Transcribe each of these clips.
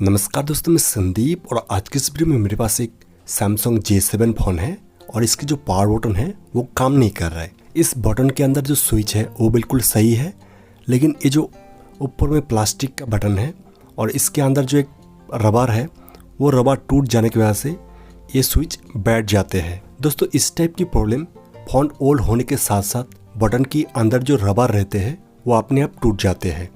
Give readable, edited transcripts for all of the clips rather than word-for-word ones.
नमस्कार दोस्तों, मैं संदीप और आज की इस वीडियो में मेरे पास एक सैमसंग J7 फ़ोन है और इसकी जो पावर बटन है वो काम नहीं कर रहा है। इस बटन के अंदर जो स्विच है वो बिल्कुल सही है, लेकिन ये जो ऊपर में प्लास्टिक का बटन है और इसके अंदर जो एक रबर है वो रबर टूट जाने की वजह से ये स्विच बैठ जाते हैं। दोस्तों, इस टाइप की प्रॉब्लम फ़ोन ओल्ड होने के साथ साथ बटन के अंदर जो रबर रहते हैं वो अपने आप टूट जाते हैं,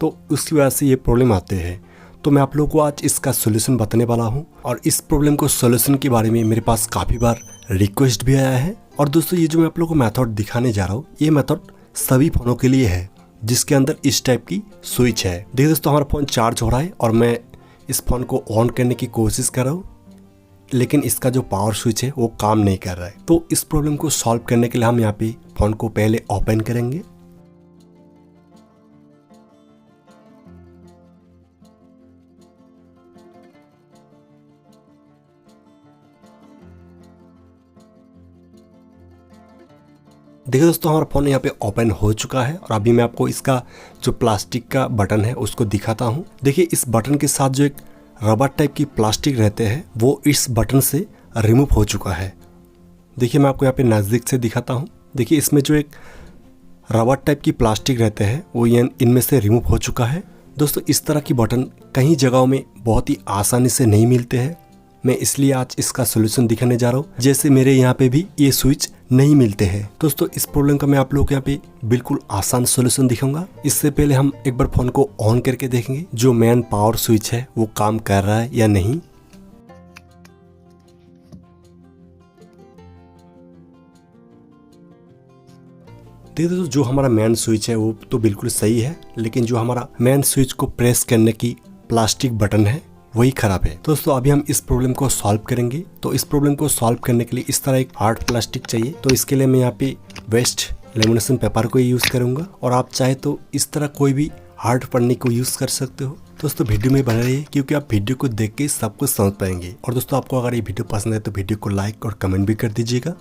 तो उसकी वजह से ये प्रॉब्लम आते हैं। तो मैं आप लोगों को आज इसका सोल्यूशन बताने वाला हूं और इस प्रॉब्लम को सोल्यूशन के बारे में मेरे पास काफ़ी बार रिक्वेस्ट भी आया है। और दोस्तों, ये जो मैं आप लोगों को मेथड दिखाने जा रहा हूँ ये मेथड सभी फ़ोनों के लिए है जिसके अंदर इस टाइप की स्विच है। देखिए दोस्तों, हमारा फ़ोन चार्ज हो रहा है और मैं इस फ़ोन को ऑन करने की कोशिश कर रहा हूँ, लेकिन इसका जो पावर स्विच है वो काम नहीं कर रहा है। तो इस प्रॉब्लम को सॉल्व करने के लिए हम यहाँ पे फ़ोन को पहले ओपन करेंगे। देखिए दोस्तों, हमारा फ़ोन यहाँ पे ओपन हो चुका है और अभी मैं आपको इसका जो प्लास्टिक का बटन है उसको दिखाता हूँ। देखिए, इस बटन के साथ जो एक रबर टाइप की प्लास्टिक रहते हैं वो इस बटन से रिमूव हो चुका है। देखिए, मैं आपको यहाँ पे नज़दीक से दिखाता हूँ। देखिए, इसमें जो एक रबर टाइप की प्लास्टिक रहते हैं वो इनमें से रिमूव हो चुका है। दोस्तों, इस तरह की बटन कई जगहों में बहुत ही आसानी से नहीं मिलते हैं। मैं इसलिए आज इसका सोल्यूशन दिखाने जा रहा हूँ। जैसे मेरे यहाँ पे भी ये स्विच नहीं मिलते हैं। दोस्तों, इस प्रॉब्लम का मैं आप लोगों को यहाँ पे बिल्कुल आसान सोल्यूशन दिखाऊंगा। इससे पहले हम एक बार फोन को ऑन करके देखेंगे जो मेन पावर स्विच है वो काम कर रहा है या नहीं। देखिए दोस्तों, जो हमारा मेन स्विच है वो तो बिल्कुल सही है, लेकिन जो हमारा मेन स्विच को प्रेस करने की प्लास्टिक बटन है वही खराब है। दोस्तों, अभी हम इस प्रॉब्लम को सॉल्व करेंगे। तो इस प्रॉब्लम को सॉल्व करने के लिए इस तरह एक हार्ड प्लास्टिक चाहिए। तो इसके लिए मैं यहाँ पे वेस्ट लेमिनेशन पेपर को यूज करूंगा और आप चाहे तो इस तरह कोई भी हार्ड पन्नी को यूज कर सकते हो। दोस्तों, वीडियो में बने रहिए क्योंकि आप वीडियो को देख के सब कुछ समझ पाएंगे। और दोस्तों, आपको अगर ये वीडियो पसंद है तो वीडियो को लाइक और कमेंट भी कर दीजिएगा।